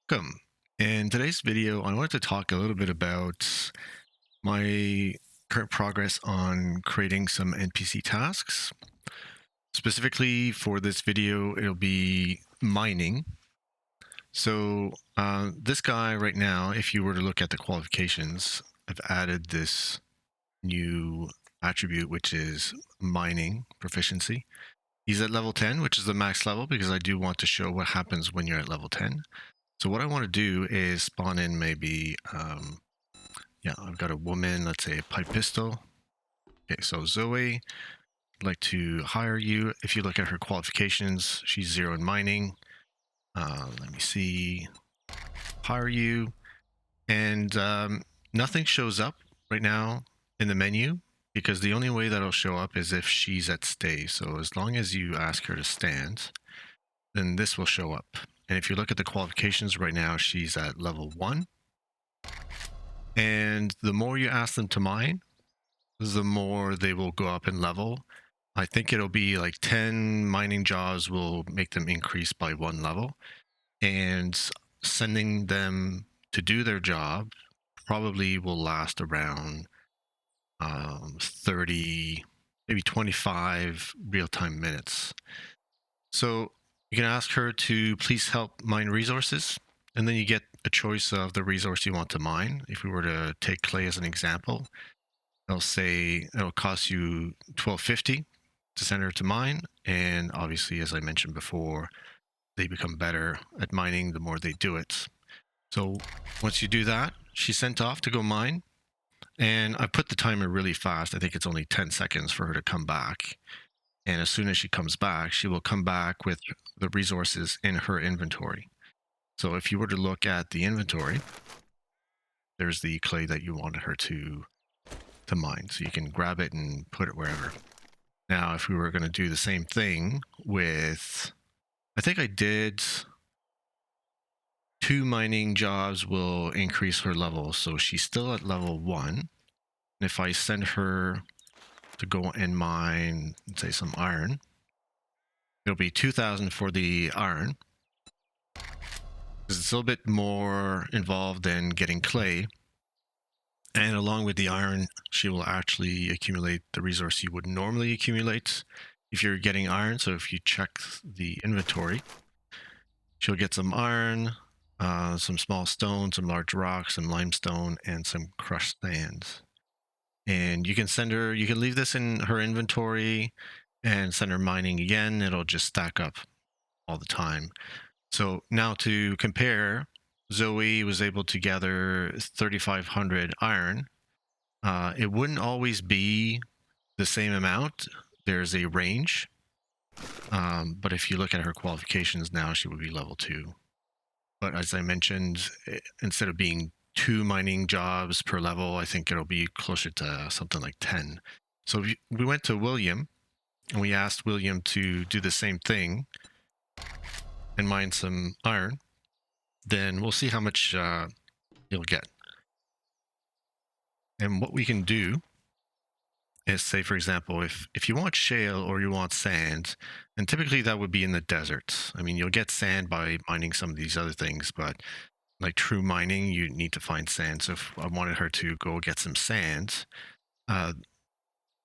Welcome. In today's video, I wanted to talk a little bit about my current progress on creating some NPC tasks. Specifically for this video, it'll be mining. So this guy right now, if you were to look at the qualifications, I've added this new attribute, which is mining proficiency. He's at level 10, which is the max level, because I do want to show what happens when you're at level 10. So what I want to do is spawn in maybe, I've got a woman, let's say a pipe pistol. Okay, so Zoe, I'd like to hire you. If you look at her qualifications, she's 0 in mining. Let me see, hire you. And nothing shows up right now in the menu because the only way that'll show up is if she's at stay. So as long as you ask her to stand, then this will show up. And if you look at the qualifications right now, she's at level 1. And the more you ask them to mine, the more they will go up in level. I think it'll be like 10 mining jobs will make them increase by 1 level. And sending them to do their job probably will last around 30, maybe 25 real-time minutes. So you can ask her to please help mine resources, and then you get a choice of the resource you want to mine. If we were to take clay as an example, it'll say it'll cost you 1250 to send her to mine, and obviously, as I mentioned before, they become better at mining the more they do it. So once you do that, she's sent off to go mine, and I put the timer really fast. I think it's only 10 seconds for her to come back. And as soon as she comes back, she will come back with the resources in her inventory. So if you were to look at the inventory, there's the clay that you wanted her to mine. So you can grab it and put it wherever. Now, if we were going to do the same thing with, I think I did 2 mining jobs will increase her level. So she's still at level 1. And if I send her to go and mine, let's say, some iron, it'll be 2,000 for the iron. It's a little bit more involved than getting clay. And along with the iron, she will actually accumulate the resource you would normally accumulate if you're getting iron. So if you check the inventory, she'll get some iron, some small stones, some large rocks, some limestone, and some crushed sand. And you can send her, you can leave this in her inventory and send her mining again. It'll just stack up all the time. So now to compare, Zoe was able to gather 3,500 iron. It wouldn't always be the same amount. There's a range. But if you look at her qualifications now, she would be level 2. But as I mentioned, instead of being 2 mining jobs per level, I think it'll be closer to something like 10. So we went to William and we asked William to do the same thing and mine some iron. Then we'll see how much you'll get. And what we can do is, say, for example, if you want shale or you want sand, and typically that would be in the desert. I mean, you'll get sand by mining some of these other things, but like true mining, you need to find sand. So if I wanted her to go get some sand,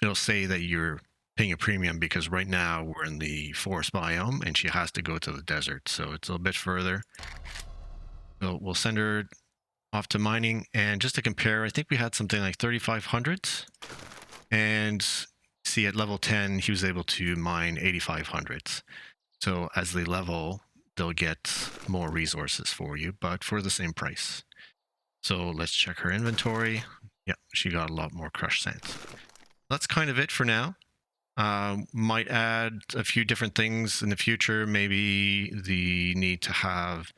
it'll say that you're paying a premium because right now we're in the forest biome and she has to go to the desert. So it's a little bit further. So we'll send her off to mining. And just to compare, I think we had something like 3,500. And see, at level 10, he was able to mine 8,500. So as they level, they'll get more resources for you, but for the same price. So let's check her inventory. Yeah, she got a lot more crushed sand. That's kind of it for now. Might add a few different things in the future. Maybe the need to have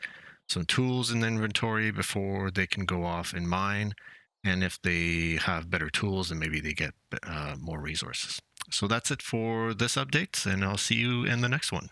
some tools in the inventory before they can go off and mine. And if they have better tools, then maybe they get more resources. So that's it for this update, and I'll see you in the next one.